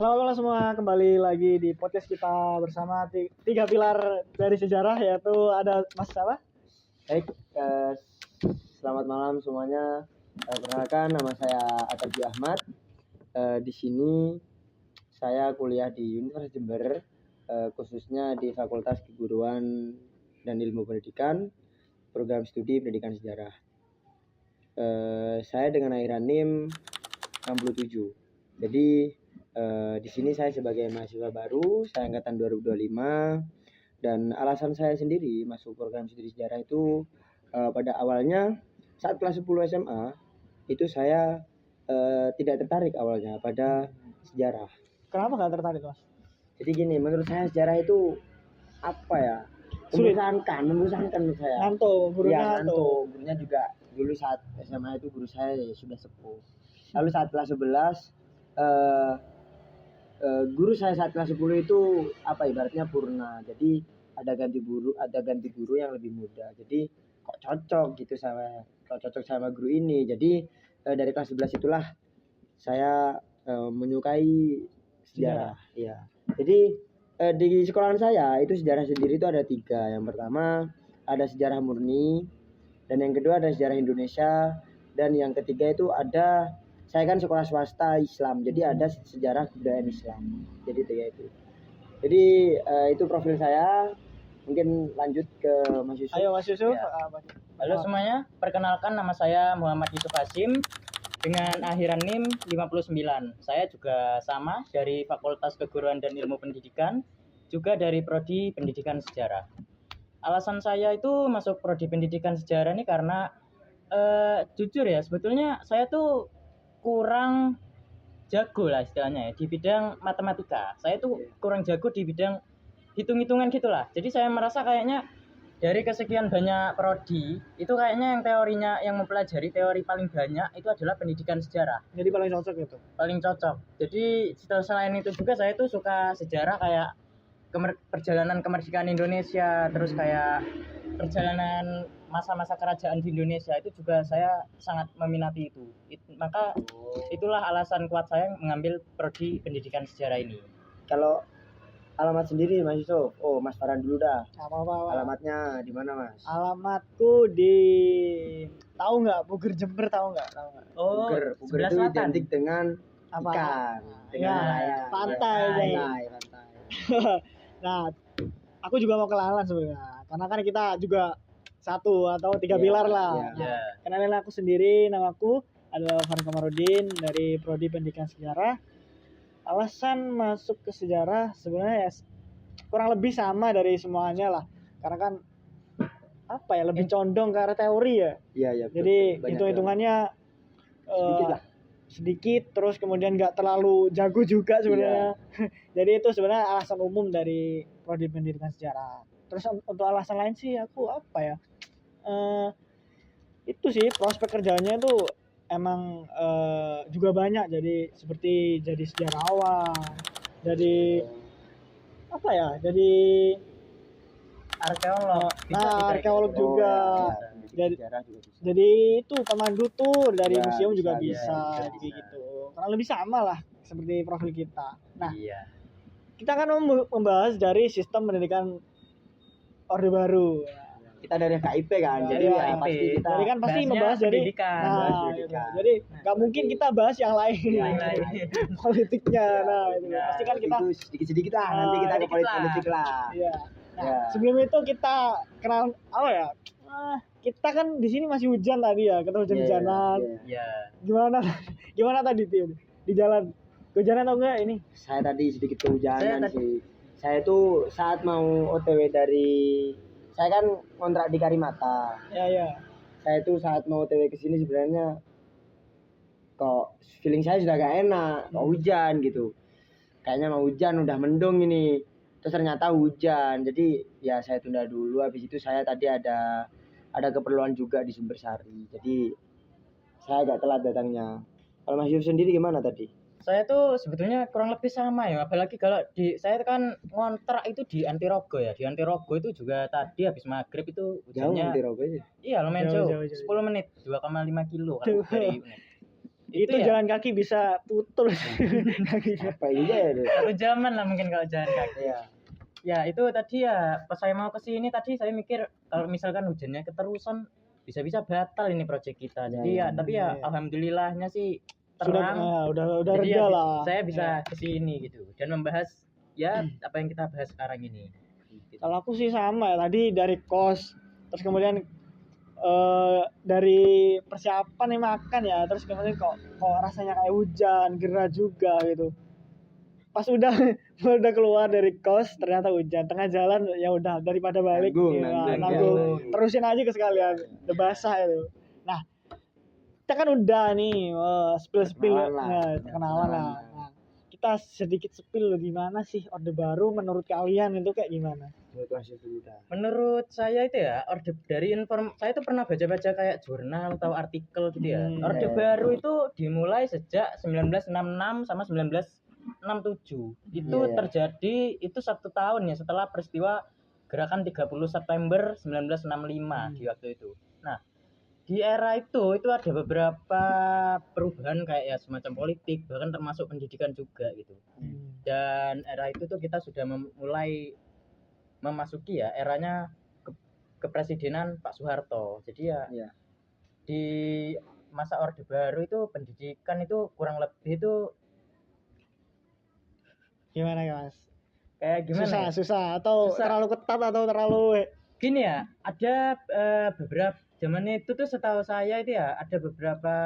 Selamat malam semua, kembali lagi di podcast kita bersama tiga pilar dari sejarah, yaitu ada Mas apa? Baik, selamat malam semuanya. Perkenalkan, nama saya Atabi Ahmad. Di sini saya kuliah di Universitas Jember, khususnya di Fakultas Keguruan dan Ilmu Pendidikan, program studi Pendidikan Sejarah. Saya dengan akhiran NIM 67. Jadi di sini saya sebagai mahasiswa baru, saya angkatan 2025, dan alasan saya sendiri masuk program studi sejarah itu pada awalnya saat kelas 10 SMA itu saya tidak tertarik awalnya pada sejarah. Kenapa nggak tertarik, Mas? Jadi gini, menurut saya sejarah itu apa ya? Membosankan menurut saya. Ngantuk, gurunya ngantuk. Gurunya juga dulu saat SMA itu guru saya sudah sepuh. Lalu saat kelas 11 guru saya saat kelas 10 itu ibaratnya purna. Jadi ada ganti guru yang lebih muda. Jadi kok cocok sama guru ini. Jadi dari kelas 11 itulah saya menyukai sejarah. Ya. Jadi di sekolahan saya itu sejarah sendiri itu ada 3. Yang pertama ada sejarah murni, dan yang kedua ada sejarah Indonesia, dan yang ketiga itu ada, saya kan sekolah swasta Islam, jadi ada sejarah kebudayaan Islam. Jadi 3 itu. Jadi itu profil saya. Mungkin lanjut ke Mas Yusuf. Ayo Mas Yusuf. Ya. Halo semuanya, perkenalkan nama saya Muhammad Yusuf Hasim dengan akhiran NIM 59. Saya juga sama dari Fakultas Keguruan dan Ilmu Pendidikan, juga dari Prodi Pendidikan Sejarah. Alasan saya itu masuk Prodi Pendidikan Sejarah ini karena jujur ya, sebetulnya saya tuh kurang jago lah istilahnya ya di bidang matematika. Saya tuh kurang jago di bidang hitung-hitungan gitulah. Jadi saya merasa kayaknya dari kesekian banyak prodi itu kayaknya yang teorinya, yang mempelajari teori paling banyak itu adalah pendidikan sejarah. Jadi paling cocok itu. Paling cocok. Jadi selain itu juga saya tuh suka sejarah, kayak perjalanan kemerdekaan Indonesia, terus kayak perjalanan masa-masa kerajaan di Indonesia, itu juga saya sangat meminati itu. Maka itulah alasan kuat saya mengambil prodi pendidikan sejarah ini. Kalau alamat sendiri Mas Yusuf, Mas Farhan dulu dah. Apa? Alamatnya di mana, Mas? Alamatku di, tahu nggak, Puger Jember, tahu nggak? Puger itu identik dengan apa? Ikan, dengan nelayan. Pantai. Nah, aku juga mau kenalan sebenarnya, karena kan kita juga satu atau 3 pilar lah. Kenalin aku sendiri, namaku adalah Farhan Kamarudin dari Prodi Pendidikan Sejarah. Alasan masuk ke sejarah sebenarnya ya kurang lebih sama dari semuanya lah, karena kan lebih condong ke arah teori ya. Iya. Jadi hitung-hitungannya sedikit, terus kemudian nggak terlalu jago juga sebenarnya. Jadi itu sebenarnya alasan umum dari Prodi Pendidikan Sejarah. Terus untuk alasan lain sih aku itu sih prospek kerjanya itu emang juga banyak. Jadi seperti jadi sejarawan, jadi jadi arkeolog. Arkeolog juga. Jadi itu pemandu tur dari museum juga bisa. Gitu. Karena lebih sama lah seperti profil kita. Nah, kita kan membahas dari sistem pendidikan Orde Baru. Kita dari KIP kan, jadi pasti kita. Jadi kan pasti membahas dari pendidikan. Jadi nggak mungkin kita bahas yang lain. Politiknya, pasti kan kita sedikit lah. Nanti kita ke politik lah. Iya. Nah, sebelum itu kita kenal kita kan di sini masih hujan tadi ya, kita hujan-hujanan. Gimana tadi di jalan? Kehujanan atau enggak ini? Saya tadi sedikit kehujanan sih. Saya tuh saat mau OTW saya kan kontrak di Karimata. Iya. Saya tuh saat mau OTW ke sini sebenarnya kok feeling saya sudah gak enak, kok hujan gitu. Kayaknya mau hujan, udah mendung ini. Terus ternyata hujan. Jadi ya saya tunda dulu. Habis itu saya tadi ada keperluan juga di Sumbersari. Jadi saya agak telat datangnya. Kalau Mas Yusuf sendiri gimana tadi? Saya tuh sebetulnya kurang lebih sama ya, apalagi kalau saya kan ngontrak itu di Antirogo ya. Di Antirogo itu juga tadi habis maghrib itu hujannya. Jauh Antirogo aja. Iya, lumayan jauh. 10 menit, 2,5 kilo kalau dari UNED. itu ya, jalan kaki bisa putul kakinya. Apa iya ya? satu jaman lah mungkin kalau jalan kaki. Iya. Ya itu tadi ya pas saya mau ke sini tadi saya mikir kalau misalkan hujannya keterusan bisa-bisa batal ini proyek kita. Jadi tapi ya alhamdulillahnya sih terang. Udah Jadi reda ya lah. saya bisa ke sini gitu dan membahas ya apa yang kita bahas sekarang ini. Gitu. Kalau aku sih sama ya, tadi dari kos, terus kemudian dari persiapan nih makan ya, terus kemudian kok rasanya kayak hujan, gerah juga gitu. Pas udah udah keluar dari kos ternyata hujan, tengah jalan ya udah daripada balik nanggung. Terusin aja ke sekalian, udah basah itu. Nah, kita kan udah nih spill kenalan lah. Nah, kita sedikit spill gimana sih Orde Baru menurut kalian itu kayak gimana? Menurut saya itu ya saya itu pernah baca-baca kayak jurnal atau artikel gitu ya. Orde Baru itu dimulai sejak 1966 sama 1967. Itu terjadi itu 1 tahun ya setelah peristiwa gerakan 30 September 1965 di waktu itu. Nah, di era itu ada beberapa perubahan kayak ya semacam politik bahkan termasuk pendidikan juga gitu. Dan era itu tuh kita sudah mulai memasuki ya eranya kepresidenan Pak Soeharto. Jadi ya di masa Orde Baru itu pendidikan itu kurang lebih itu gimana ya Mas? Kayak gimana? Susah atau terlalu ketat atau terlalu gini ya, ada beberapa zamannya itu tuh setahu saya itu ya ada beberapa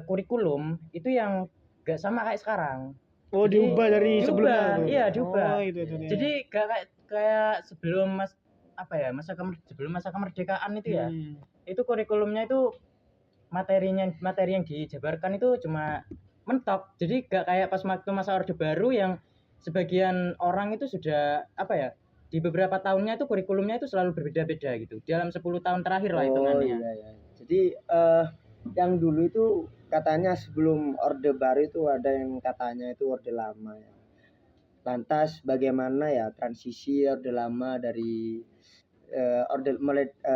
kurikulum itu yang gak sama kayak sekarang. Jadi, diubah dari sebelumnya. Iya, diubah. Itu. Jadi gak kayak sebelum sebelum masa kemerdekaan itu ya. Itu kurikulumnya itu materi yang dijabarkan itu cuma mentok. Jadi gak kayak pas waktu masa Orde Baru yang sebagian orang itu sudah di beberapa tahunnya itu kurikulumnya itu selalu berbeda-beda gitu. Dalam 10 tahun terakhir lah hitungannya. Iya. Jadi yang dulu itu katanya sebelum Orde Baru itu ada yang katanya itu Orde Lama ya. Lantas bagaimana ya transisi Orde Lama dari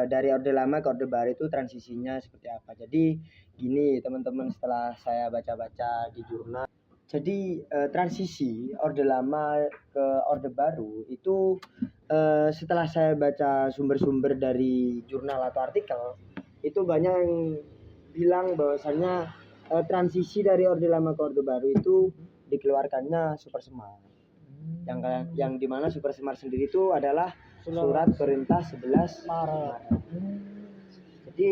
dari Orde Lama ke Orde Baru itu transisinya seperti apa? Jadi gini teman-teman, setelah saya baca-baca di jurnal, jadi transisi Orde Lama ke Orde Baru itu setelah saya baca sumber-sumber dari jurnal atau artikel itu banyak yang bilang bahwasannya transisi dari Orde Lama ke Orde Baru itu dikeluarkannya Super Semar. Yang dimana Super Semar sendiri itu adalah surat perintah 11 Maret. Jadi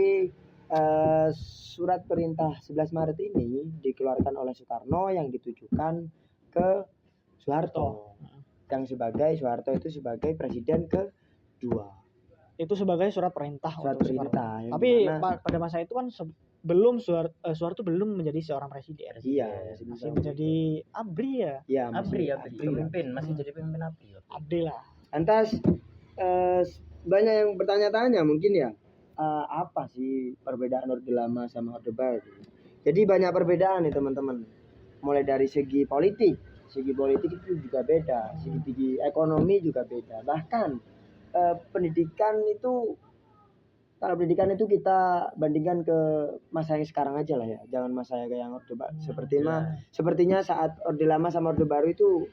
surat perintah 11 Maret ini dikeluarkan oleh Soekarno yang ditujukan ke Soeharto. Soeharto itu sebagai presiden kedua. Itu sebagai surat perintah. Tapi pada masa itu kan belum Soeharto belum menjadi seorang presiden. Iya, masih menjadi ABRI ya. Iya, pemimpin, masih jadi pemimpin ABRI. ABRI lah. Lantas banyak yang bertanya-tanya mungkin ya, apa sih perbedaan Orde Lama sama Orde Baru? Jadi banyak perbedaan nih teman-teman. Mulai dari segi politik itu juga beda, segi ekonomi juga beda. Bahkan pendidikan itu, kalau pendidikan itu kita bandingkan ke masa yang sekarang aja lah ya, jangan masa yang Orde Baru. Sepertinya saat Orde Lama sama Orde Baru itu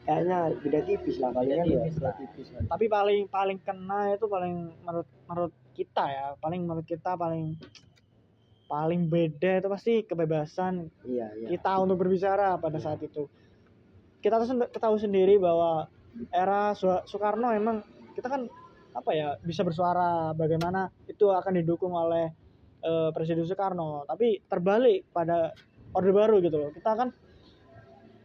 kayaknya beda tipis lah paling kan ya. Tapi paling kena itu menurut kita ya, menurut kita paling beda itu pasti kebebasan kita untuk berbicara pada saat itu. Kita tahu sendiri bahwa era Soekarno memang kita kan bisa bersuara bagaimana itu akan didukung oleh Presiden Soekarno, tapi terbalik pada Orde Baru gitu loh. Kita kan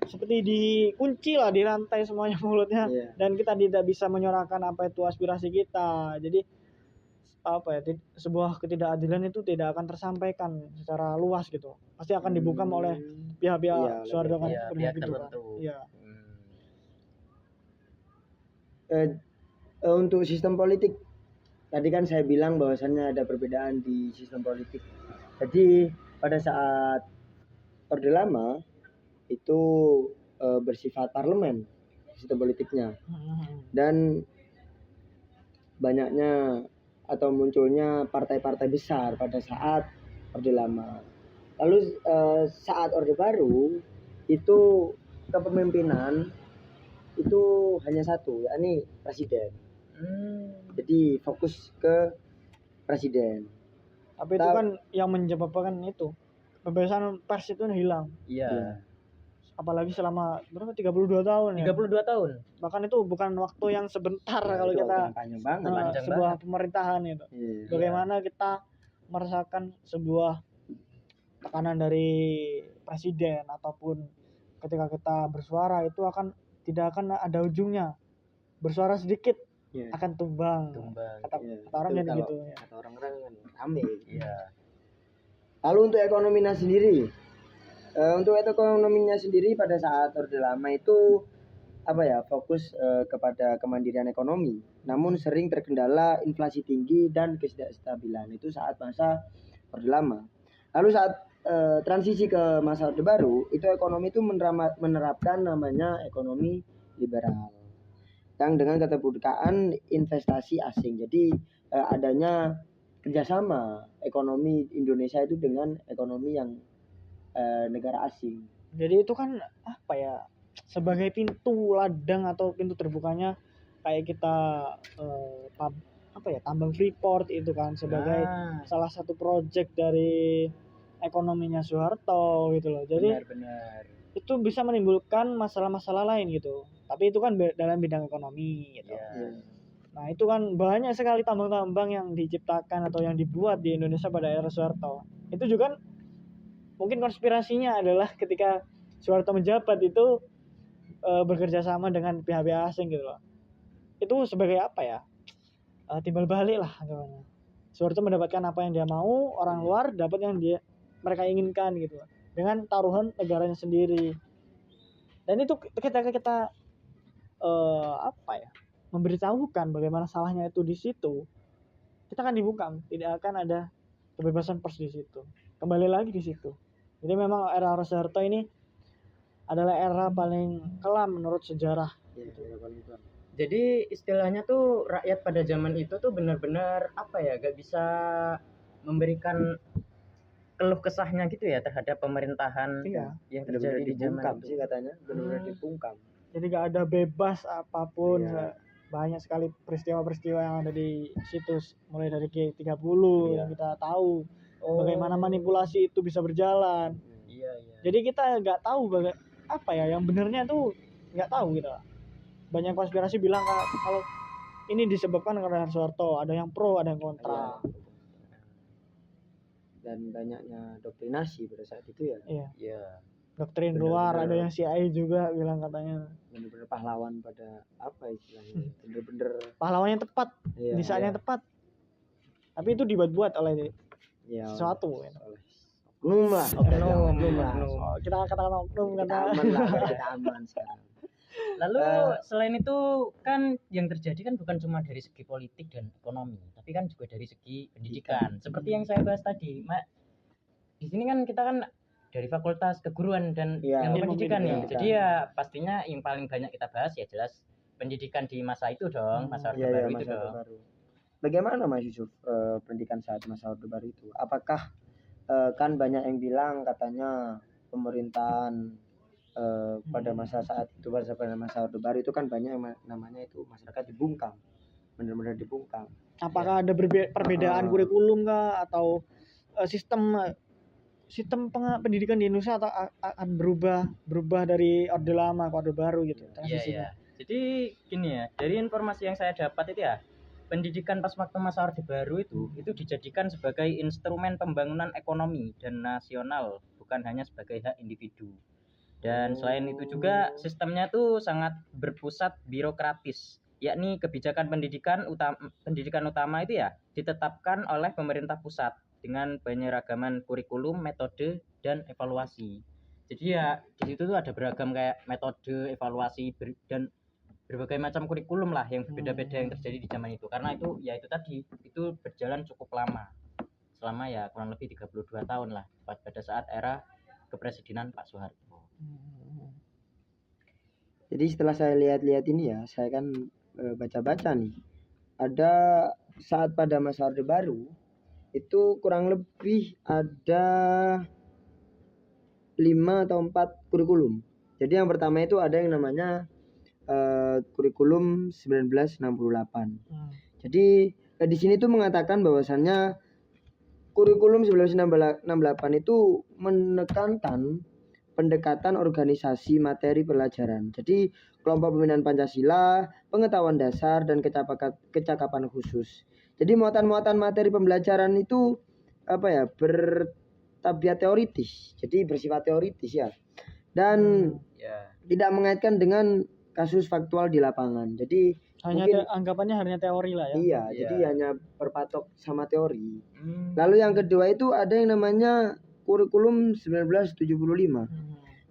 seperti dikunci lah, dirantai semuanya mulutnya, dan kita tidak bisa menyuarakan apa itu aspirasi kita. Jadi sebuah ketidakadilan itu tidak akan tersampaikan secara luas gitu. Pasti akan dibungkam oleh pihak-pihak Soeharto kan, pihak tertentu. Iya. Untuk sistem politik tadi kan saya bilang bahwasannya ada perbedaan di sistem politik. Jadi pada saat Orde Lama itu bersifat parlemen sistem politiknya, dan banyaknya atau munculnya partai-partai besar pada saat Orde Lama. Lalu saat Orde Baru itu kepemimpinan itu hanya satu, yakni presiden. Jadi fokus ke presiden. Tapi itu kan yang menyebabkan itu kebebasan pers itu hilang. Iya. Apalagi selama berapa 32 tahun ya. 32 tahun. Bahkan itu bukan waktu yang sebentar Ya, kalau itu kita panjang banget. sebuah pemerintahan itu. Iya. Bagaimana kita merasakan sebuah tekanan dari presiden ataupun ketika kita bersuara itu tidak akan ada ujungnya. Bersuara sedikit akan tumbang. Kata orang jadi gitu ya. Kata orang-orang kan rame. Iya. Lalu untuk ekonominya sendiri, pada saat Orde Lama itu fokus kepada kemandirian ekonomi, namun sering terkendala inflasi tinggi dan ketidakstabilan itu saat masa Orde Lama. Lalu saat transisi ke masa Orde Baru itu ekonomi itu menerapkan namanya ekonomi liberal yang dengan keterbukaan investasi asing. Jadi adanya kerjasama ekonomi Indonesia itu dengan ekonomi yang negara asing. Jadi itu kan sebagai pintu ladang atau pintu terbukanya kayak kita tambang Freeport itu kan sebagai salah satu proyek dari ekonominya Soeharto gitu loh. Jadi benar. Itu bisa menimbulkan masalah-masalah lain gitu. Tapi itu kan dalam bidang ekonomi gitu. Nah, itu kan banyak sekali tambang-tambang yang diciptakan atau yang dibuat di Indonesia pada era Soeharto. Itu juga mungkin konspirasinya adalah ketika Soeharto menjabat itu bekerja sama dengan pihak-pihak asing gitu loh. Itu sebagai timbal balik lah namanya. Soeharto mendapatkan apa yang dia mau, orang luar dapat yang mereka inginkan gitu loh. Dengan taruhan negaranya sendiri. Dan itu ketika kita memberitahukan bagaimana salahnya itu di situ, kita akan dibungkam, tidak akan ada kebebasan pers di situ. Kembali lagi di situ. Jadi memang era Soeharto ini adalah era paling kelam menurut sejarah. Jadi istilahnya tuh rakyat pada zaman itu tuh benar-benar gak bisa memberikan keluh kesahnya gitu ya terhadap pemerintahan yang terjadi di zaman itu. Sih katanya benar-benar dibungkam. Jadi gak ada bebas apapun. Banyak sekali peristiwa-peristiwa yang ada di situs mulai dari G30 yang kita tahu bagaimana manipulasi itu bisa berjalan. Jadi kita nggak tahu yang benarnya tuh nggak tahu kita. Banyak konspirasi bilang kalau ini disebabkan karena Soeharto, ada yang pro, ada yang kontra. Dan banyaknya doktrinasi pada saat itu ya. Iya. Doktrin luar, ada yang CIA juga bilang katanya. Bener-bener pahlawan pada istilahnya. Bener-bener pahlawan yang tepat di saat yang tepat. Tapi itu dibuat-buat oleh sesuatu. Oknum lah. Kita katakan oknum kita aman sekarang. Lalu selain itu kan yang terjadi kan bukan cuma dari segi politik dan ekonomi, tapi kan juga dari segi pendidikan. Seperti yang saya bahas tadi, di sini kan kita kan dari Fakultas Keguruan dan Ilmu Pendidikan ya. Jadi ya pastinya yang paling banyak kita bahas ya jelas pendidikan di masa itu dong, masa Orde Baru itu dong. Bagaimana Mas Yusuf pendidikan saat masa Orde Baru itu? Apakah kan banyak yang bilang katanya pemerintahan pada masa Orde Baru itu kan banyak yang namanya itu masyarakat dibungkam, benar-benar dibungkam. Apakah ada perbedaan kurikulum kah atau sistem pendidikan di Indonesia atau akan berubah dari Orde Lama ke Orde Baru gitu? Iya. Jadi gini ya, dari informasi yang saya dapat itu ya, pendidikan pas waktu masa Orde Baru itu dijadikan sebagai instrumen pembangunan ekonomi dan nasional, bukan hanya sebagai hak individu. Dan selain itu juga sistemnya tuh sangat berpusat birokratis, yakni kebijakan pendidikan utama itu ya ditetapkan oleh pemerintah pusat dengan penyeragaman kurikulum, metode, dan evaluasi. Jadi ya di situ tuh ada beragam kayak metode, evaluasi dan berbagai macam kurikulum lah yang berbeda-beda yang terjadi di zaman itu. Karena itu ya itu tadi itu berjalan cukup lama, selama ya kurang lebih 32 tahun lah pada saat era kepresidenan Pak Soeharto. Jadi setelah saya lihat-lihat ini ya, saya kan baca-baca nih, ada saat pada masa Orde Baru itu kurang lebih ada 5 atau 4 kurikulum. Jadi yang pertama itu ada yang namanya kurikulum 1968. Jadi di sini tuh mengatakan bahwasannya kurikulum 1968 itu menekankan pendekatan organisasi materi pelajaran. Jadi kelompok pembinaan Pancasila, pengetahuan dasar dan kecakapan khusus. Jadi muatan-muatan materi pembelajaran itu bertabiat teoritis. Jadi bersifat teoritis ya. Dan tidak mengaitkan dengan kasus faktual di lapangan. Jadi hanya anggapannya hanya teori lah ya. Iya, jadi hanya berpatok sama teori. Lalu yang kedua itu ada yang namanya kurikulum 1975.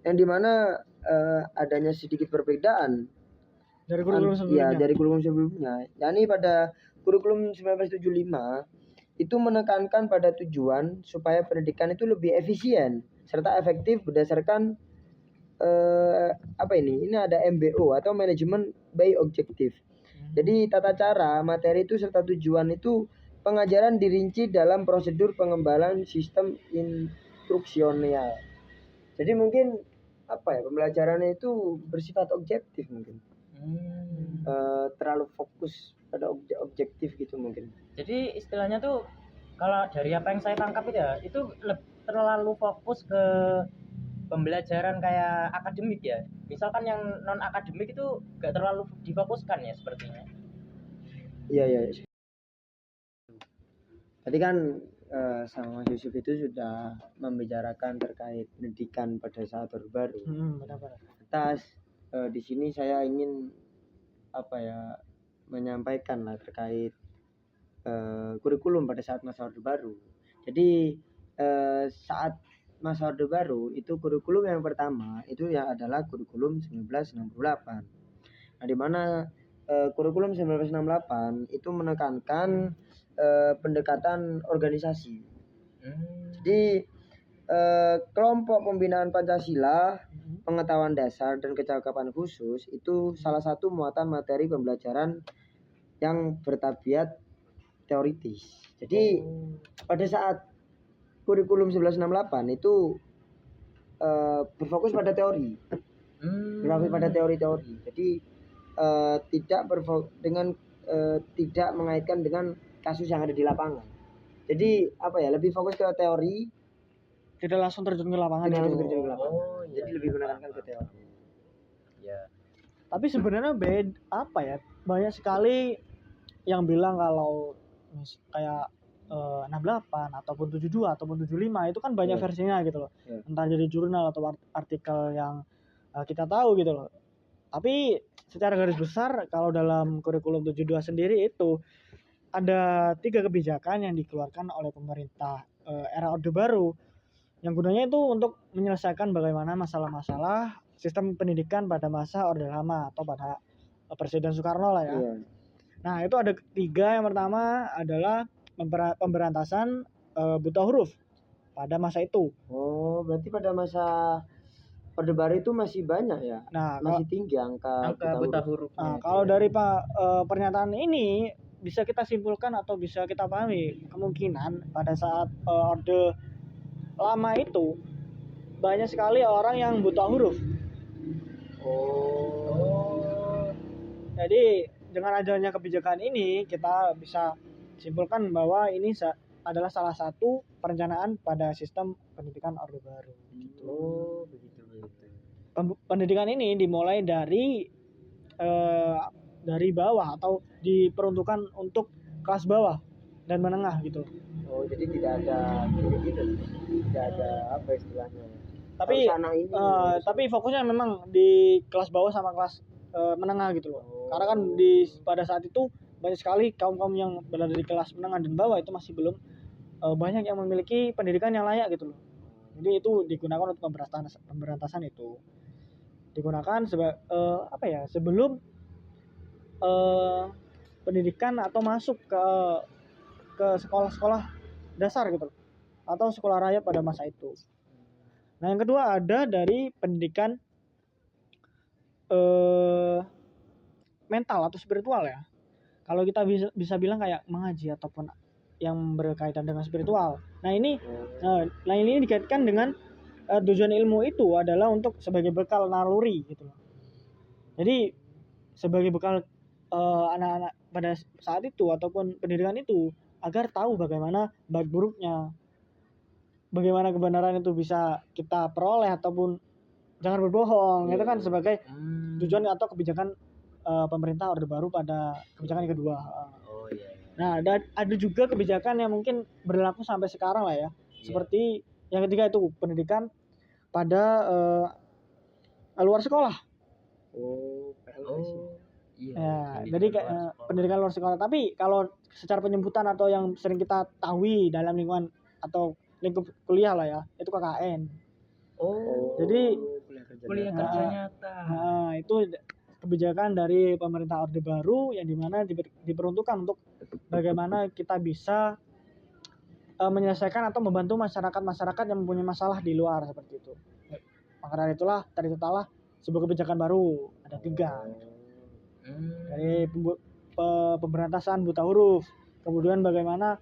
Yang dimana adanya sedikit perbedaan dari kurikulum sebelumnya. Ya, dari kurikulum sebelumnya. Yani pada kurikulum 1975 itu menekankan pada tujuan supaya pendidikan itu lebih efisien serta efektif berdasarkan ini ada MBO atau manajemen by objektif. Jadi tata cara, materi itu serta tujuan itu pengajaran dirinci dalam prosedur pengembangan sistem instruksional. Jadi mungkin pembelajarannya itu bersifat objektif mungkin. Terlalu fokus pada objektif gitu mungkin. Jadi istilahnya tuh kalau dari apa yang saya tangkap itu terlalu fokus ke pembelajaran kayak akademik ya. Misalkan yang non akademik itu gak terlalu difokuskan ya sepertinya. Iya. Tadi kan sama Mas Yusuf itu sudah membicarakan terkait pendidikan pada saat Orde Baru. Benar-benar. Atas di sini saya ingin menyampaikan lah terkait kurikulum pada saat masa Orde Baru. Jadi saat masa Orde Baru itu kurikulum yang pertama itu yang adalah kurikulum 1968. Nah, di mana kurikulum 1968 itu menekankan pendekatan organisasi. Jadi kelompok pembinaan Pancasila, pengetahuan dasar dan kecakapan khusus itu salah satu muatan materi pembelajaran yang bertabiat teoritis. Jadi pada saat kurikulum 1968 itu berfokus pada teori. Berfokus pada teori-teori. Jadi tidak mengaitkan dengan kasus yang ada di lapangan. Jadi lebih fokus ke teori, tidak langsung terjun ke lapangan. Jadi lebih menekankan ke teori. Ya. Tapi sebenarnya banyak sekali yang bilang kalau kayak 68 ataupun 72 ataupun 75 itu kan banyak versinya gitu loh. Entah jadi jurnal atau artikel yang kita tahu gitu loh. Tapi secara garis besar kalau dalam kurikulum 72 sendiri itu ada 3 kebijakan yang dikeluarkan oleh pemerintah era Orde Baru yang gunanya itu untuk menyelesaikan bagaimana masalah-masalah sistem pendidikan pada masa Orde Lama atau pada Presiden Soekarno lah ya. Nah itu ada 3. Yang pertama adalah pemberantasan buta huruf pada masa itu. Oh, berarti pada masa Orde Baru itu masih banyak ya? Nah, masih tinggi angka buta huruf. Nah, kalau dari pernyataan ini bisa kita simpulkan atau bisa kita pahami kemungkinan pada saat Orde Lama itu banyak sekali orang yang buta huruf. Jadi dengan adanya kebijakan ini kita bisa simpulkan bahwa ini adalah salah satu perencanaan pada sistem pendidikan Orde Baru. Begitu. Pendidikan ini dimulai dari bawah atau diperuntukkan untuk kelas bawah dan menengah gitu. Jadi tidak ada tidak ada istilahnya. Tapi fokusnya memang di kelas bawah sama kelas menengah gitu loh. Karena kan pada saat itu banyak sekali kaum-kaum yang berada di kelas menengah dan bawah itu masih belum banyak yang memiliki pendidikan yang layak gitu loh. Jadi itu digunakan untuk pemberantasan itu. Digunakan sebelum pendidikan atau masuk ke sekolah-sekolah dasar gitu loh, atau sekolah raya pada masa itu. Nah yang kedua ada dari pendidikan mental atau spiritual ya. Kalau kita bisa bilang kayak mengaji ataupun yang berkaitan dengan spiritual. Nah ini dikaitkan dengan tujuan ilmu itu adalah untuk sebagai bekal naluri gitu loh. Jadi sebagai bekal anak-anak pada saat itu ataupun pendidikan itu agar tahu bagaimana baik buruknya, bagaimana kebenaran itu bisa kita peroleh ataupun jangan berbohong. Itu kan sebagai tujuan atau kebijakan pemerintah Orde Baru pada kebijakan yang kedua. Oh iya. Nah, dan ada juga kebijakan yang mungkin berlaku sampai sekarang lah ya. Seperti yang ketiga itu pendidikan pada luar sekolah. Iya. Ya, jadi pendidikan luar sekolah. Tapi kalau secara penyebutan atau yang sering kita tahui dalam lingkungan atau lingkup kuliah lah ya, itu KKN. Jadi kuliah kerja nyata. Nah, itu kebijakan dari pemerintah Orde Baru yang dimana diperuntukkan untuk bagaimana kita bisa menyelesaikan atau membantu masyarakat yang mempunyai masalah di luar seperti itu. Maka dari itulah terciptalah sebuah kebijakan baru, ada 3 dari pemberantasan buta huruf, kemudian bagaimana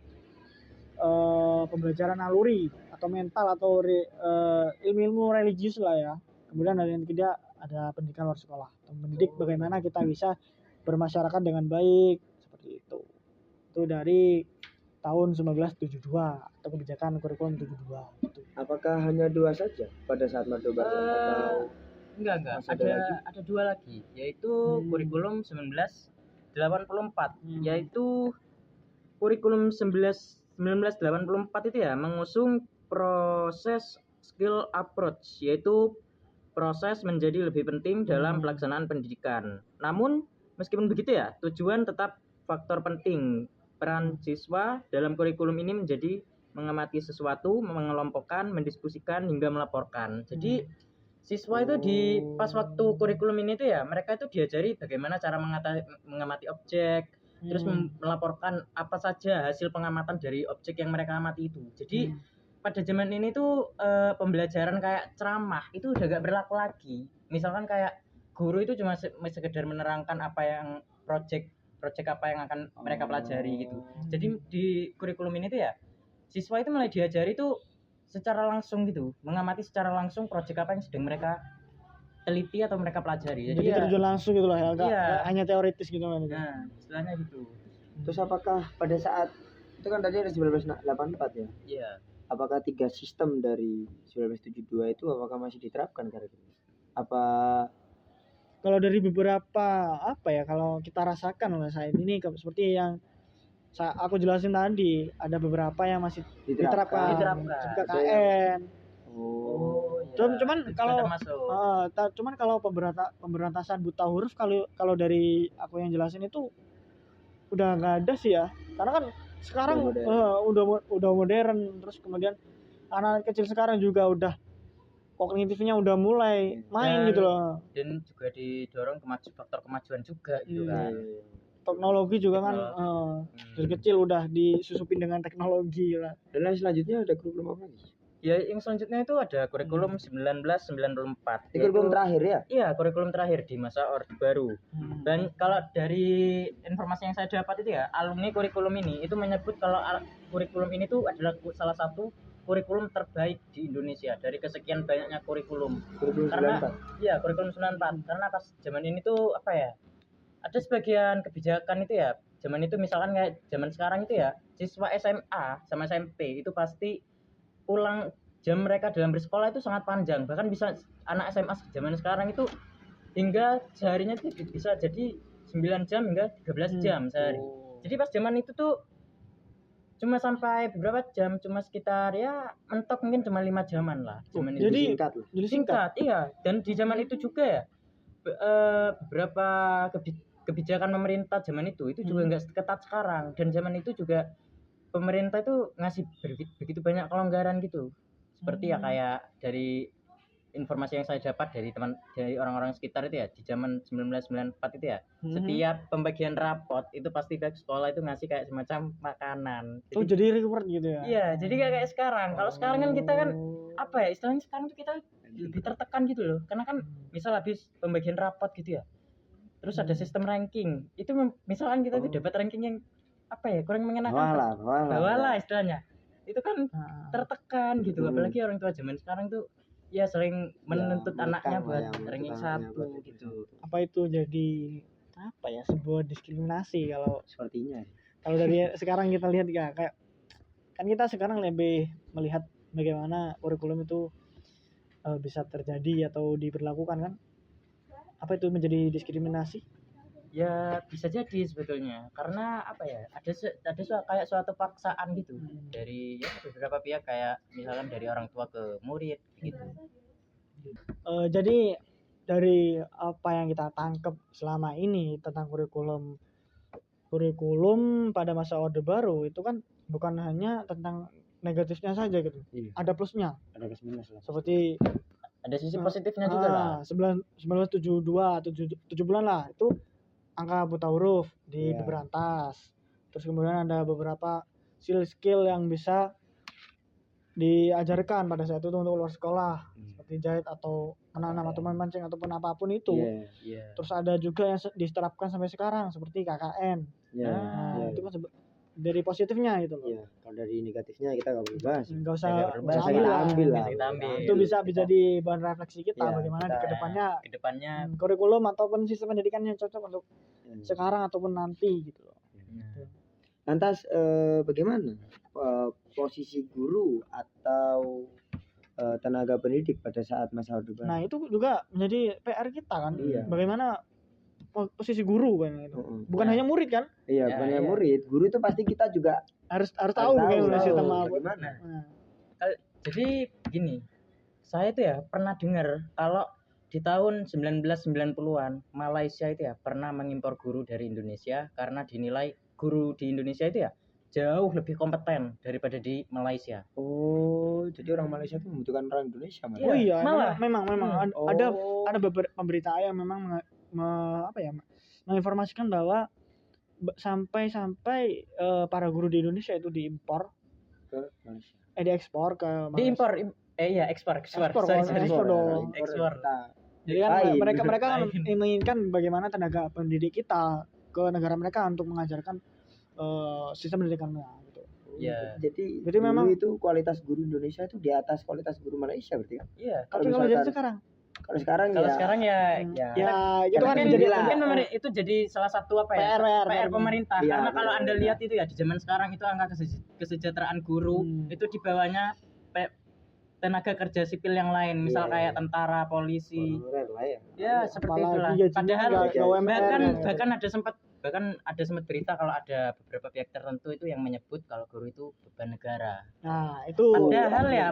pembelajaran naluri atau mental atau ilmu-ilmu religius lah ya. Kemudian ada yang ketiga ada pendidikan luar sekolah, mendidik bagaimana kita bisa bermasyarakat dengan baik seperti itu. Itu dari tahun 1972 atau kebijakan kurikulum 72. Apakah hanya 2 saja pada saat Merdeka Baru? Enggak. Ada 2 lagi, yaitu kurikulum 1984, yaitu kurikulum 1984 itu ya mengusung proses skill approach, yaitu proses menjadi lebih penting dalam pelaksanaan pendidikan. Namun meskipun begitu ya, tujuan tetap faktor penting. Peran siswa dalam kurikulum ini menjadi mengamati sesuatu, mengelompokkan, mendiskusikan hingga melaporkan. Jadi siswa itu di pas waktu kurikulum ini tuh ya mereka itu diajari bagaimana cara mengamati objek, terus melaporkan apa saja hasil pengamatan dari objek yang mereka amati itu. Jadi pada zaman ini tuh pembelajaran kayak ceramah itu udah gak berlaku lagi. Misalkan kayak guru itu cuma sekedar menerangkan apa yang project apa yang akan mereka pelajari gitu. Jadi di kurikulum ini tuh ya siswa itu mulai diajari tuh secara langsung gitu, mengamati secara langsung proyek apa yang sedang mereka teliti atau mereka pelajari. Jadi terjun langsung gitu lah ya, hanya teoritis gitu kan. Nah, istilahnya gitu. Terus apakah pada saat itu kan tadi ada 1984 ya? Iya. Apakah 3 sistem dari 1972 itu apakah masih diterapkan kira-kira? Apa kalau dari beberapa kalau kita rasakan lah saat ini seperti yang aku jelasin tadi, ada beberapa yang masih diterapkan. KKN. Cuman kalau pemberantasan buta huruf kalau dari aku yang jelasin itu udah nggak ada sih ya, karena kan sekarang udah modern, terus kemudian anak kecil sekarang juga udah kognitifnya udah mulai main gitu loh, dan juga didorong faktor kemajuan juga gitu kan. Teknologi juga kan dari kecil udah disusupin dengan teknologi lah. Dan yang selanjutnya ada kurikulum apa lagi? Ya yang selanjutnya itu ada kurikulum 1994. Kurikulum terakhir ya? Iya, kurikulum terakhir di masa Orde Baru. Dan kalau dari informasi yang saya dapat itu ya, alumni kurikulum ini itu menyebut kalau kurikulum ini tuh adalah salah satu kurikulum terbaik di Indonesia dari kesekian banyaknya kurikulum. Karena 94. Iya, kurikulum 94. Karena pas zaman ini tuh ada sebagian kebijakan itu ya, zaman itu misalkan kayak zaman sekarang itu ya, siswa SMA sama SMP itu pasti pulang jam mereka dalam bersekolah itu sangat panjang. Bahkan bisa anak SMA zaman sekarang itu hingga seharinya itu bisa jadi 9 jam hingga 13 jam sehari. Jadi pas zaman itu tuh cuma sampai beberapa jam, cuma sekitar ya mentok mungkin cuma 5 jaman lah. Zaman itu. Jadi singkat. Iya, dan di zaman itu juga ya beberapa kebijakan pemerintah zaman itu juga nggak ketat sekarang, dan zaman itu juga pemerintah itu ngasih begitu banyak kelonggaran gitu, seperti ya kayak dari informasi yang saya dapat dari orang-orang sekitar itu ya, di zaman 1994 itu ya setiap pembagian rapot itu pasti pihak sekolah itu ngasih kayak semacam makanan. Jadi reward gitu ya? Iya, jadi kayak sekarang. Kalau sekarang kan kita kan istilahnya sekarang tuh kita lebih tertekan gitu loh, karena kan misal habis pembagian rapot gitu ya, terus ada sistem ranking itu, misalkan kita tuh dapat ranking yang kurang mengenakan, bawah lah istilahnya, itu kan tertekan gitu. Apalagi orang tua zaman sekarang tuh ya sering menuntut anaknya mengekang buat lah, yang ranking menuntut anaknya 1 buat gitu. Apa itu jadi apa ya, sebuah diskriminasi kalau sepertinya. dari sekarang kita lihat ya, kayak kan kita sekarang lebih melihat bagaimana kurikulum itu bisa terjadi atau diberlakukan kan. Apa itu menjadi diskriminasi? Ya bisa jadi sebetulnya karena apa ya, kayak suatu paksaan gitu dari ya beberapa pihak, kayak misalkan dari orang tua ke murid gitu. Jadi dari apa yang kita tangkap selama ini tentang kurikulum pada masa Orde Baru itu kan bukan hanya tentang negatifnya saja gitu. Iya. Ada plusnya. Ada plus minus lah. Seperti Ada sisi positifnya juga lah. 1972 7 bulan lah itu angka buta huruf diberantas. Terus kemudian ada beberapa skill yang bisa diajarkan pada saat itu untuk luar sekolah, seperti jahit atau menanam atau memancing ataupun apapun itu. Terus ada juga yang diterapkan sampai sekarang seperti KKN. Itu kan dari positifnya gitu loh. Kalau dari negatifnya kita nggak boleh bahas. Nggak usah kita ambil lah. Itu bisa jadi bahan refleksi kita bagaimana di kedepannya kurikulum ataupun sistem pendidikan yang cocok untuk sekarang ataupun nanti gitu loh. Lantas bagaimana posisi guru atau tenaga pendidik pada saat masa Orde Baru? Nah itu juga menjadi PR kita kan. Bagaimana posisi guru kan itu. Bukan hanya murid kan? Iya, bukan hanya murid. Guru itu pasti kita juga harus tahu bagaimana sistem bagaimana. Jadi gini, saya itu ya pernah dengar kalau di tahun 1990-an Malaysia itu ya pernah mengimpor guru dari Indonesia karena dinilai guru di Indonesia itu ya jauh lebih kompeten daripada di Malaysia. Oh, jadi orang Malaysia itu membutuhkan orang Indonesia malah. Oh iya, memang ada beberapa pemberitaan yang memang menginformasikan bahwa sampai para guru di Indonesia itu diimpor ke Malaysia. Diekspor ke Malaysia. Ekspor dong. Ekspor. Jadi kan mereka menginginkan bagaimana tenaga pendidik kita ke negara mereka untuk mengajarkan sistem pendidikannya gitu. Jadi memang itu kualitas guru Indonesia itu di atas kualitas guru Malaysia berarti kan? Iya. Tapi kalau jadi sekarang itu kan itu jadi salah satu PR pemerintah. Karena kalau Anda lihat itu ya di zaman sekarang itu angka kesejahteraan guru itu di bawahnya tenaga kerja sipil yang lain, misal kayak tentara, polisi. Seperti itulah. Padahal bahkan ada sempat berita kalau ada beberapa pihak tertentu itu yang menyebut kalau guru itu beban negara. Nah, itu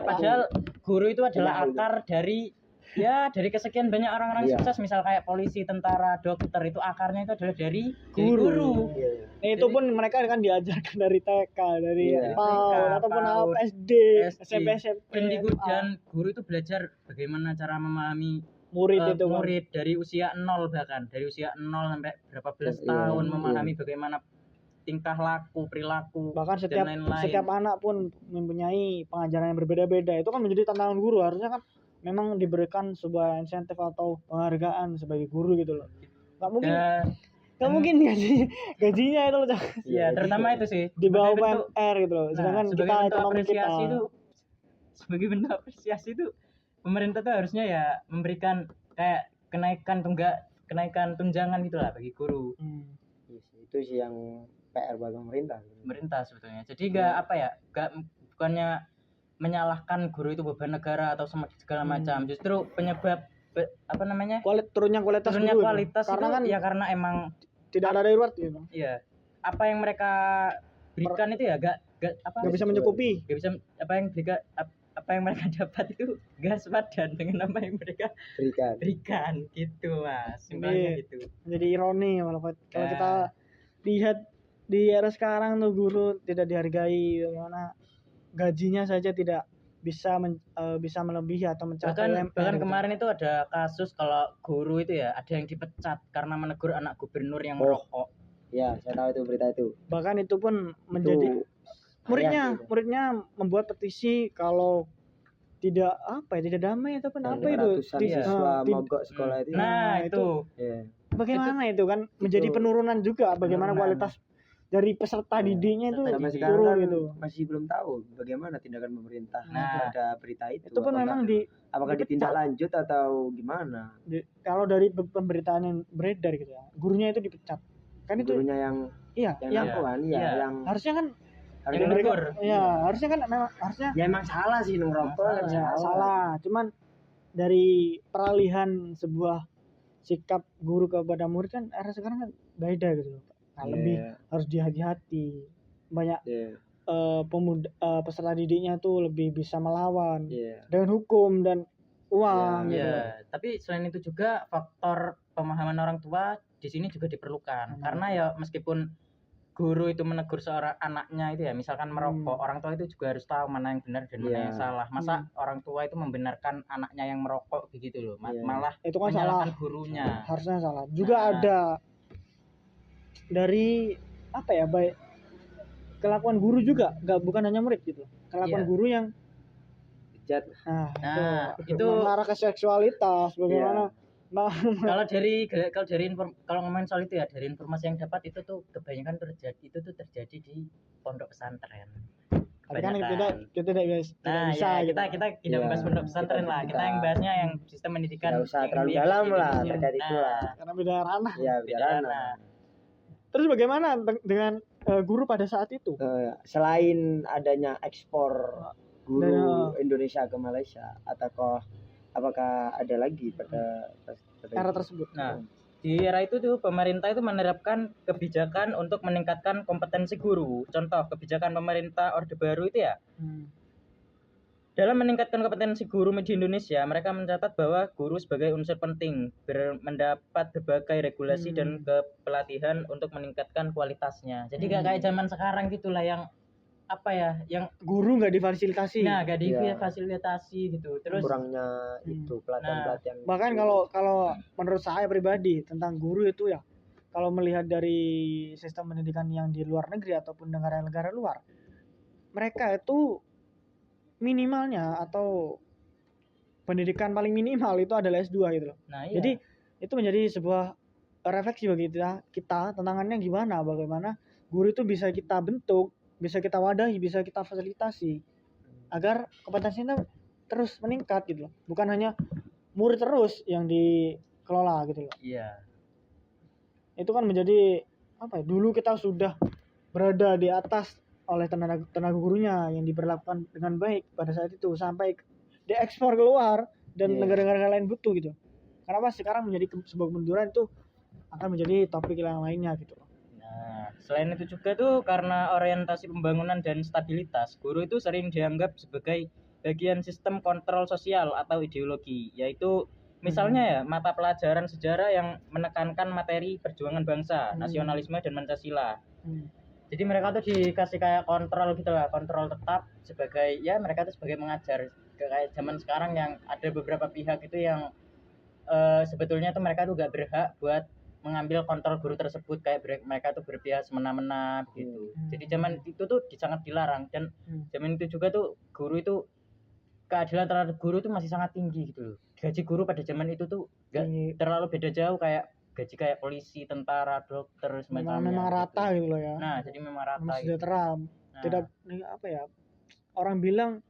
padahal guru itu adalah akar dari kesekian banyak orang-orang sukses, misal kayak polisi, tentara, dokter, itu akarnya itu adalah dari guru. Nah, itu pun mereka kan diajarkan dari TK, dari PAUD ataupun SD, SMP, dan guru itu belajar bagaimana cara memahami murid dari usia 0 sampai berapa belas tahun, memahami bagaimana tingkah laku, perilaku, bahkan setiap anak pun mempunyai pengajaran yang berbeda-beda. Itu kan menjadi tantangan guru, harusnya kan memang diberikan sebuah insentif atau penghargaan sebagai guru gitu loh. Nggak mungkin gajinya itu loh. Iya, terutama itu sih di bawah UMR gitu loh. Sedangkan kita ekonomi kita sebagai bentuk apresiasi itu pemerintah tuh harusnya ya memberikan kayak kenaikan tunjangan gitulah bagi guru. Itu sih yang PR buat pemerintah sebetulnya. Jadi bukannya menyalahkan guru itu beban negara atau segala macam. Justru penyebab turunnya kualitas karena kan karena emang tidak ada darurat gitu. Iya. Apa yang mereka berikan itu ya enggak bisa mencukupi. Enggak bisa apa yang mereka dapat itu enggak sepadan dengan apa yang mereka berikan gitu, Mas. Simpelnya gitu. Jadi ironi kalau kita lihat di era sekarang tuh guru tidak dihargai, bagaimana gajinya saja tidak bisa melebihi atau mencapai bahkan kemarin itu ada kasus kalau guru itu ya ada yang dipecat karena menegur anak gubernur yang merokok. Ya, saya tahu itu berita itu. Bahkan itu pun menjadi muridnya membuat petisi kalau tidak damai ataupun apa itu siswa mogok sekolah itu. Nah, itu. Bagaimana itu kan menjadi penurunan juga bagaimana kualitas dari peserta didiknya itu sampai sekarang turun kan gitu. masih belum tahu bagaimana tindakan pemerintah Nah, pada berita itu. Itu pun memang apakah dipecat. ditindaklanjut atau gimana? Kalau dari pemberitaan yang beredar gitu ya, gurunya itu dipecat. Kan itu Gurunya yang iya, yang ngaku kan, yang harusnya kan harusnya yang negur. ya harusnya kan memang harusnya ya emang salah sih ngerokok ya, salah. Cuman dari peralihan sebuah sikap guru kepada murid kan era sekarang kan beda gitu loh. Nah, lebih harus hati-hati. Banyak peserta didiknya tuh lebih bisa melawan dengan hukum dan uang gitu. Tapi selain itu juga faktor pemahaman orang tua di sini juga diperlukan. Karena ya meskipun guru itu menegur seorang anaknya itu ya, misalkan merokok, orang tua itu juga harus tahu mana yang benar dan mana yang salah. Masa orang tua itu membenarkan anaknya yang merokok begitu loh, malah itu kan menyalahkan salah. gurunya. Harusnya salah. Juga ada dari apa ya, baik kelakuan guru juga, bukan hanya murid gitu. Kelakuan guru yang bejat. Itu mengarah ke seksualitas bagaimana. Kalau ngomongin soal itu ya, dari informasi yang dapat itu tuh kebanyakan terjadi di pondok pesantren. Tapi kan kita tidak guys. Nah, bisa, kita tidak membahas pondok pesantren lah. Kita yang bahasnya yang sistem pendidikan. Tidak usah terlalu dalam lah terkait itu lah. Karena beda ranah. Iya, beda ranah. Terus bagaimana dengan guru pada saat itu? Selain adanya ekspor guru Indonesia ke Malaysia, apakah ada lagi pada era tersebut? Nah, di era itu tuh pemerintah itu menerapkan kebijakan untuk meningkatkan kompetensi guru. Contoh kebijakan pemerintah Orde Baru itu ya. Dalam meningkatkan kompetensi guru di Indonesia, mereka mencatat bahwa guru sebagai unsur penting mendapat berbagai regulasi dan kepelatihan untuk meningkatkan kualitasnya. Jadi gak kayak zaman sekarang gitulah yang apa ya, yang guru nggak difasilitasi. Nah, nggak difasilitasi gitu. Terus kurangnya itu pelatihan. Bahkan kalau menurut saya pribadi tentang guru itu ya, kalau melihat dari sistem pendidikan yang di luar negeri ataupun negara-negara luar, mereka itu minimalnya atau pendidikan paling minimal itu adalah S2 gitu loh. Nah, Jadi itu menjadi sebuah refleksi bagi kita tantangannya bagaimana guru itu bisa kita bentuk, bisa kita wadahi, bisa kita fasilitasi agar kompetensinya terus meningkat gitu loh. Bukan hanya murid terus yang dikelola gitu loh. Iya. Itu kan menjadi apa ya? Dulu kita sudah berada di atas oleh tenaga gurunya yang diperlakukan dengan baik pada saat itu sampai diekspor keluar dan negara-negara lain butuh gitu. Kenapa sekarang menjadi sebuah kemunduran itu akan menjadi topik yang lainnya gitu. Nah, selain itu juga tuh karena orientasi pembangunan dan stabilitas, guru itu sering dianggap sebagai bagian sistem kontrol sosial atau ideologi, yaitu misalnya ya mata pelajaran sejarah yang menekankan materi perjuangan bangsa, nasionalisme dan Pancasila. Jadi mereka tuh dikasih kayak kontrol gitu lah, kontrol tetap sebagai mereka tuh sebagai mengajar. Kayak zaman sekarang yang ada beberapa pihak itu yang sebetulnya tuh mereka tuh gak berhak buat mengambil kontrol guru tersebut, kayak mereka tuh berpihak semena-mena gitu. Jadi zaman itu tuh sangat dilarang dan zaman itu juga tuh guru itu keadilan terhadap guru tuh masih sangat tinggi gitu. Gaji guru pada zaman itu tuh gak terlalu beda jauh kayak gaji kayak polisi, tentara, dokter semacamnya. Memang rata gitu loh ya. Nah, jadi memang rata. Sejahtera. Gitu. Tidak apa ya? Orang bilang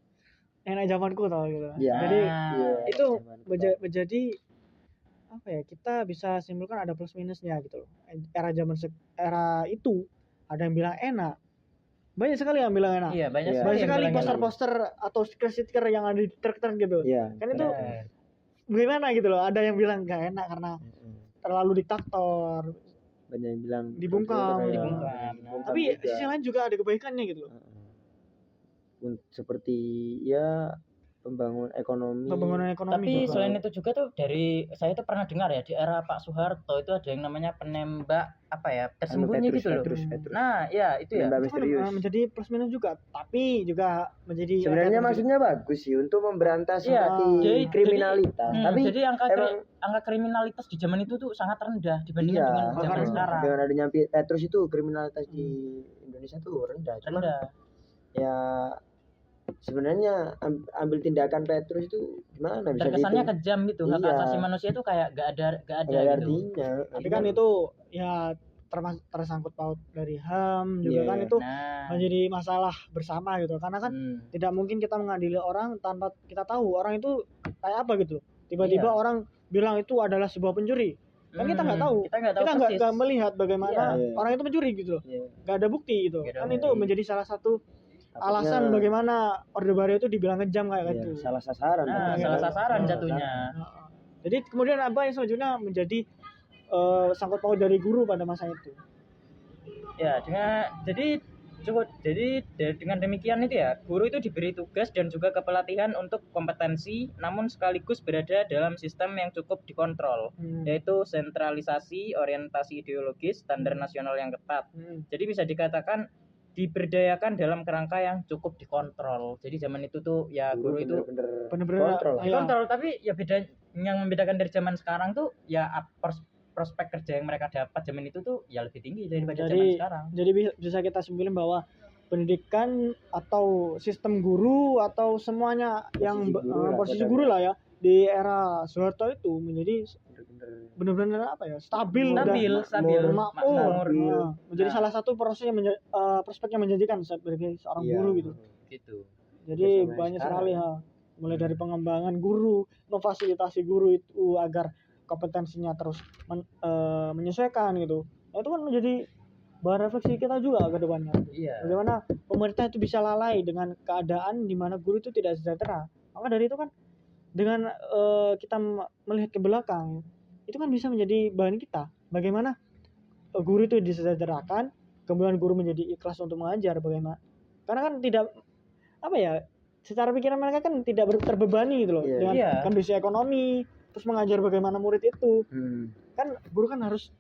enak zamanku tau gitu. Jadi itu menjadi apa ya? Kita bisa simpulkan ada plus minusnya gitu loh. Era itu ada yang bilang enak. Banyak sekali yang bilang enak. Iya, banyak sekali poster-poster atau stiker-stiker yang ada di truk-truk gitu. Kan itu gimana gitu loh. Ada yang bilang gak enak karena terlalu diktator, banyak yang bilang dibungkam. Tapi juga. sisi lain juga ada kebaikannya gitu loh. Seperti pembangunan ekonomi. Tapi juga. Selain itu juga tuh saya tuh pernah dengar ya di era Pak Soeharto itu ada yang namanya penembak tersembunyi gitu loh. Petrus. Nah, ya itu ya. Itu kan menjadi plus minus juga, tapi juga menjadi sebenarnya maksudnya bagus sih untuk memberantas kriminalitas. Tapi jadi angka kriminalitas di zaman itu tuh sangat rendah dibandingkan dengan zaman sekarang. Dengan adanya Petrus itu kriminalitas di Indonesia tuh rendah. Ya sebenarnya ambil tindakan Petrus itu gimana bisa terkesannya kejam gitu. Hak asasi manusia itu kayak gak ada gitu. Artinya. Tapi kan itu ya tersangkut paut dari HAM juga kan itu menjadi masalah bersama gitu karena kan tidak mungkin kita mengadili orang tanpa kita tahu orang itu kayak apa gitu. Tiba-tiba orang bilang itu adalah sebuah pencuri. Kan kita nggak tahu. Kita nggak melihat bagaimana orang itu mencuri gitu loh. Nggak ada bukti gitu. Kan itu menjadi salah satu alasan bagaimana Orde Baru itu dibilang kejam kayak gitu. Salah sasaran. Salah sasaran jatuhnya. Jadi kemudian apa yang selanjutnya menjadi sangkut paut dari guru pada masa itu. Ya, dengan demikian itu ya, guru itu diberi tugas dan juga kepelatihan untuk kompetensi, namun sekaligus berada dalam sistem yang cukup dikontrol, yaitu sentralisasi, orientasi ideologis, standar nasional yang ketat. Jadi bisa dikatakan diberdayakan dalam kerangka yang cukup dikontrol. Jadi zaman itu tuh ya guru itu benar-benar dikontrol, tapi ya beda yang membedakan dari zaman sekarang tuh ya prospek kerja yang mereka dapat zaman itu tuh ya lebih tinggi daripada zaman sekarang. Jadi bisa kita simpulin bahwa pendidikan atau sistem guru atau semuanya posisi guru lah ya di era Soeharto itu menjadi benar-benar apa ya stabil makmur. Menjadi salah satu proses yang prospek yang menjanjikan sebagai seorang guru gitu. Jadi banyak sekali mulai dari pengembangan guru, memfasilitasi guru itu agar kompetensinya terus menyesuaikan gitu. Nah, itu kan menjadi bahan refleksi kita juga ke depannya. Bagaimana pemerintah itu bisa lalai dengan keadaan di mana guru itu tidak sejahtera. Maka dari itu kan dengan kita melihat ke belakang, itu kan bisa menjadi bahan kita. Bagaimana guru itu disejahterakan, kemudian guru menjadi ikhlas untuk mengajar bagaimana. Karena kan tidak secara pikiran mereka kan tidak terbebani gitu loh dengan kondisi ekonomi. Terus mengajar bagaimana murid itu kan guru kan harus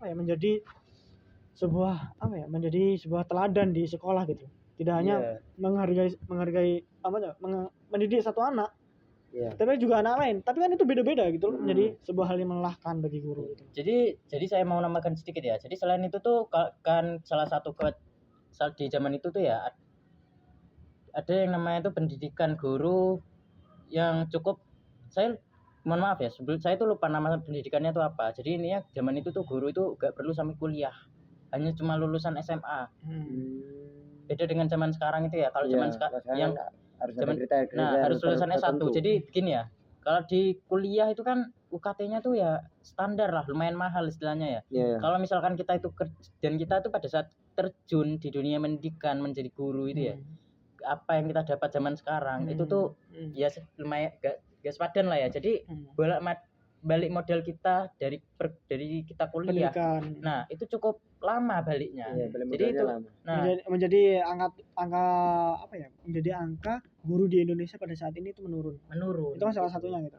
menjadi sebuah teladan di sekolah gitu, tidak hanya menghargai mendidik satu anak tapi juga anak lain, tapi kan itu beda-beda gitu loh. Menjadi sebuah hal yang melelahkan bagi guru gitu. Jadi saya mau nambahkan sedikit ya. Jadi selain itu tuh kan salah satu di zaman itu tuh ya ada yang namanya itu pendidikan guru yang cukup, mohon maaf ya, saya tuh lupa nama pendidikannya tuh apa. Jadi ini ya zaman itu tuh guru itu gak perlu sampai kuliah, hanya cuma lulusan SMA. Beda dengan zaman sekarang itu ya. Kalau zaman sekarang yang harus lulusan S1. Jadi begini ya, kalau di kuliah itu kan UKT-nya tuh ya standar lah, lumayan mahal istilahnya ya. Kalau misalkan kita itu dan kita tuh pada saat terjun di dunia pendidikan menjadi guru itu ya, apa yang kita dapat zaman sekarang itu tuh ya lumayan gak sepadan lah ya. Jadi balik modal kita dari kita kuliah pendidikan. Nah itu cukup lama baliknya. Jadi itu menjadi angka guru di Indonesia pada saat ini itu menurun. Itu kan salah satunya gitu.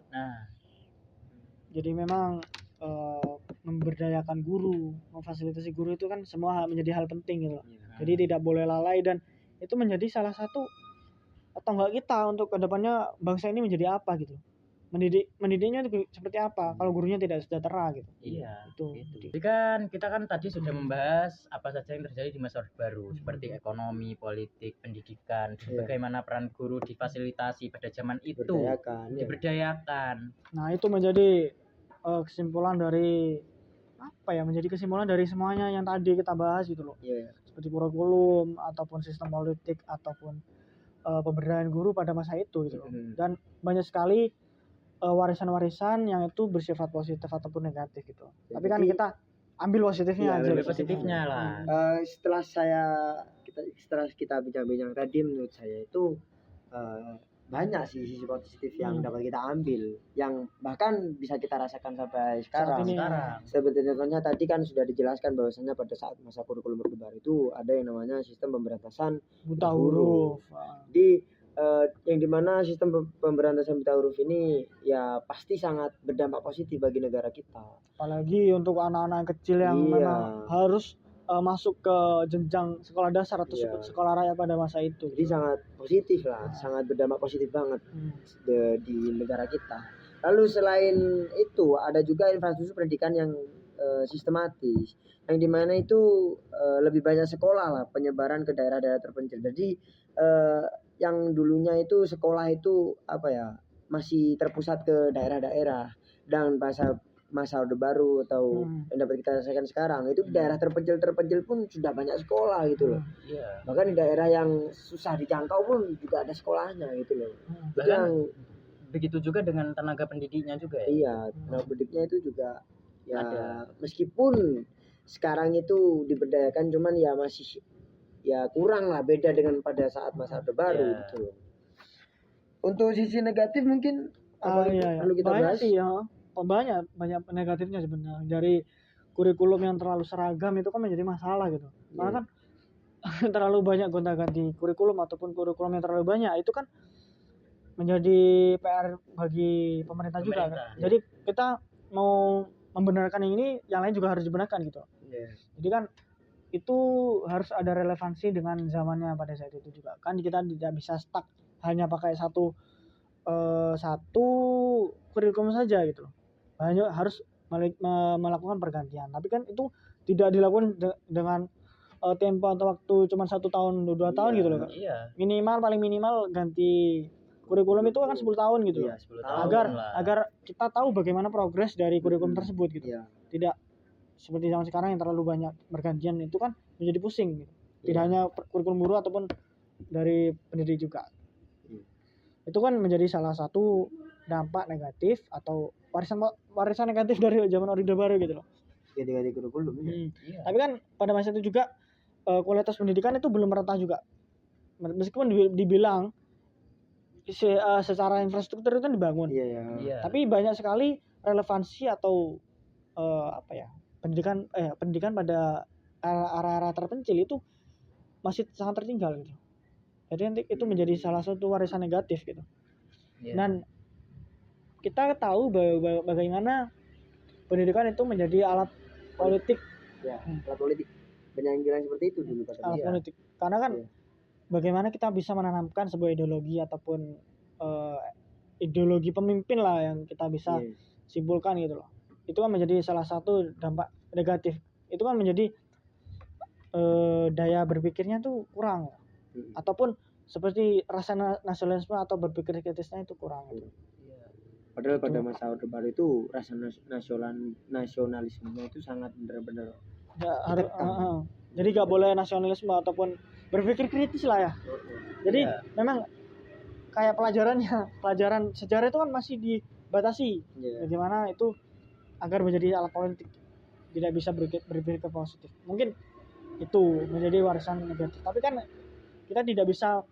Jadi memang memberdayakan guru, memfasilitasi guru itu kan semua menjadi hal penting gitu. Jadi tidak boleh lalai, dan itu menjadi salah satu tonggak kita untuk kedepannya bangsa ini menjadi apa gitu. Mendidiknya itu seperti apa kalau gurunya tidak sejahtera gitu. Itu. Jadi kan kita kan tadi sudah membahas apa saja yang terjadi di masa Orde Baru, seperti ekonomi, politik, pendidikan, bagaimana peran guru difasilitasi pada zaman itu, diberdayakan. Nah, itu menjadi kesimpulan dari menjadi kesimpulan dari semuanya yang tadi kita bahas gitu loh. Seperti kurikulum ataupun sistem politik ataupun pemberdayaan guru pada masa itu gitu loh. Dan banyak sekali warisan-warisan yang itu bersifat positif ataupun negatif gitu. Tapi kan kita ambil positifnya aja. Positifnya lah. Setelah kita bincang-bincang tadi, menurut saya itu banyak sih sisi positif yang dapat kita ambil, yang bahkan bisa kita rasakan sampai sekarang. Sebetulnya contohnya tadi kan sudah dijelaskan bahwasanya pada saat masa kurikulum Orde Baru itu ada yang namanya sistem pemberantasan buta huruf. Di yang dimana sistem pemberantasan buta huruf ini ya pasti sangat berdampak positif bagi negara kita. Apalagi untuk anak-anak kecil yang memang harus masuk ke jenjang sekolah dasar atau sekolah rakyat pada masa itu. Jadi sangat positif lah, sangat berdampak positif banget di negara kita. Lalu selain itu ada juga infrastruktur pendidikan yang sistematis, yang dimana itu lebih banyak sekolah lah, penyebaran ke daerah-daerah terpencil. Jadi yang dulunya itu sekolah itu masih terpusat ke daerah-daerah, dan masa Orde Baru atau yang dapat kita rasakan sekarang itu di daerah terpencil pun sudah banyak sekolah gitu loh. Bahkan di daerah yang susah dijangkau pun juga ada sekolahnya gitu loh. Bahkan begitu juga dengan tenaga pendidiknya juga ya. Iya, tenaga pendidiknya itu juga ya ada. Meskipun sekarang itu diberdayakan cuman ya masih ya kurang lah, beda dengan pada saat masa Orde Baru gitu loh. Untuk sisi negatif mungkin perlu kita banyak bahas sih ya. Banyak negatifnya sebenarnya. Dari kurikulum yang terlalu seragam itu kan menjadi masalah gitu. Karena kan terlalu banyak gonta-ganti kurikulum ataupun kurikulum yang terlalu banyak itu kan menjadi PR bagi pemerintah juga kan. Jadi kita mau membenarkan yang ini, yang lain juga harus dibenarkan gitu. Jadi kan itu harus ada relevansi dengan zamannya pada saat itu juga. Kan kita tidak bisa stuck hanya pakai satu kurikulum saja gitu loh. Banyak harus melakukan pergantian. Tapi kan itu tidak dilakukan dengan tempo atau waktu cuma 1 tahun 2 tahun gitu loh. Paling minimal ganti kurikulum itu kan 10 tahun gitu loh. 10 tahun agar kita tahu bagaimana progres dari kurikulum tersebut gitu. Tidak seperti zaman sekarang yang terlalu banyak bergantian, itu kan menjadi pusing gitu. Tidak hanya kurikulum guru ataupun dari pendidik juga. Itu kan menjadi salah satu dampak negatif atau warisan negatif dari zaman Orde Baru gitu loh. Ganti kurikulum. Tapi kan pada masa itu juga kualitas pendidikan itu belum merata juga. Meskipun dibilang secara infrastruktur itu kan dibangun. Tapi banyak sekali relevansi atau pendidikan pada area-area terpencil itu masih sangat tertinggal gitu. Jadi nanti itu menjadi salah satu warisan negatif gitu. Dan kita tahu bagaimana pendidikan itu menjadi alat politik. Alat politik. Banyak yang bilang seperti itu dulu katanya. Alat politik. Karena kan bagaimana kita bisa menanamkan sebuah ideologi ataupun ideologi pemimpin lah yang kita bisa simpulkan gitu loh. Itu kan menjadi salah satu dampak negatif. Itu kan menjadi daya berpikirnya tuh kurang. Ataupun seperti rasa nasionalisme atau berpikir kritisnya itu kurang gitu. Padahal pada masa Orde Baru itu rasa nasionalismenya itu sangat benar-benar jadi gak boleh nasionalisme ataupun berpikir kritis lah ya. Jadi memang kayak pelajaran sejarah itu kan masih dibatasi. Bagaimana itu agar menjadi alat politik, tidak bisa berpikir positif. Mungkin itu menjadi warisan negatif. Tapi kan kita tidak bisa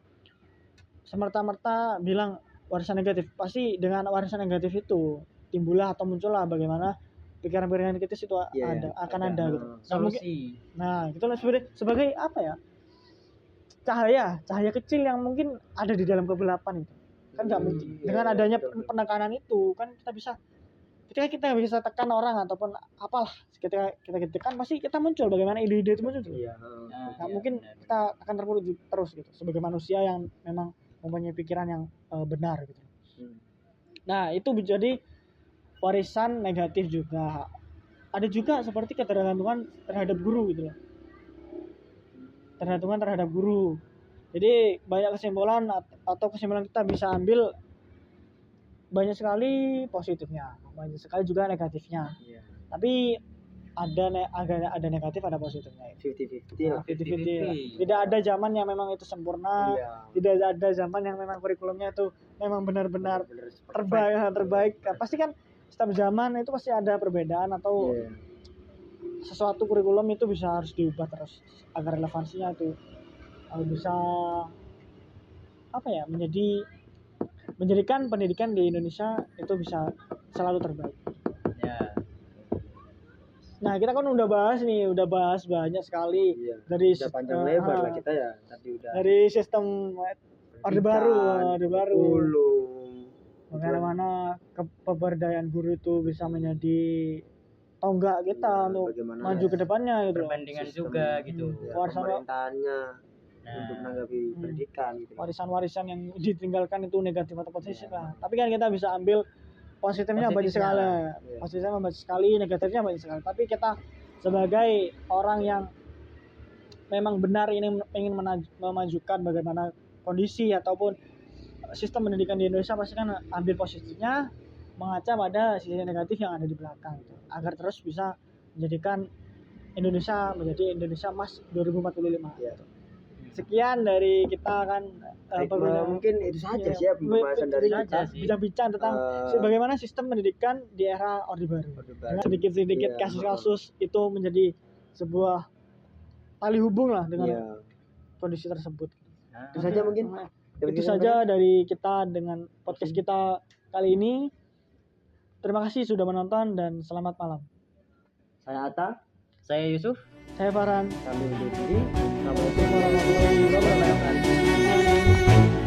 semerta-merta bilang warisan negatif. Pasti dengan warisan negatif itu timbullah atau muncullah bagaimana pikiran-pikiran kritis itu akan ada gitu. Solusi. Nah, itu sebagai apa ya? Cahaya kecil yang mungkin ada di dalam kegelapan itu. Kan enggak mungkin. Dengan adanya penekanan itu kan ketika kita bisa tekan orang ataupun apalah, ketika kita tekan pasti kita muncul bagaimana ide-ide itu muncul. Mungkin kita akan terpuruk terus gitu sebagai manusia yang memang mempunyai pikiran yang benar gitu. Nah, itu menjadi warisan negatif juga. Ada juga seperti ketergantungan terhadap guru gitu loh. Tergantungan terhadap guru. Jadi banyak kesimpulan kita bisa ambil banyak sekali positifnya, banyak sekali juga negatifnya. Tapi ada negatif, ada positifnya. 50-50. Tidak ada zaman yang memang itu sempurna. Tidak ada zaman yang memang kurikulumnya itu memang benar-benar terbaik. Pasti kan setiap zaman itu pasti ada perbedaan atau sesuatu kurikulum itu harus diubah terus agar relevansinya itu bisa menjadikan pendidikan di Indonesia itu bisa selalu terbaik. Nah, kita kan udah bahas banyak sekali dari panjang lebar lah kita ya tadi udah. Dari sistem Orde Baru. Bagaimana pemberdayaan guru itu bisa menjadi tonggak kita untuk maju ke depannya gitu. Perbandingan juga gitu. Pemerintahannya untuk menanggapi pendidikan gitu. Warisan-warisan yang ditinggalkan itu negatif atau positif lah. Tapi kan kita bisa ambil positifnya banyak sekali. Positifnya banyak sekali, negatifnya banyak sekali. Tapi kita sebagai orang yang memang benar ingin memajukan bagaimana kondisi ataupun sistem pendidikan di Indonesia, pasti kan ambil positifnya, mengaca pada sisi negatif yang ada di belakang gitu, agar terus bisa menjadikan Indonesia menjadi Indonesia Emas 2045 gitu. Sekian dari kita kan mungkin itu saja sih ya pembahasan dari kita bincang-bincang tentang bagaimana sistem pendidikan di era Orde Baru. Sedikit-sedikit kasus-kasus itu menjadi sebuah tali hubung lah dengan kondisi tersebut. Itu saja mungkin. Itu saja dari kita dengan podcast kita kali ini. Terima kasih sudah menonton dan selamat malam. Saya Atta. Saya Yusuf. Saya Farhan. Kami undur diri. Assalamualaikum warahmatullahi wabarakatuh.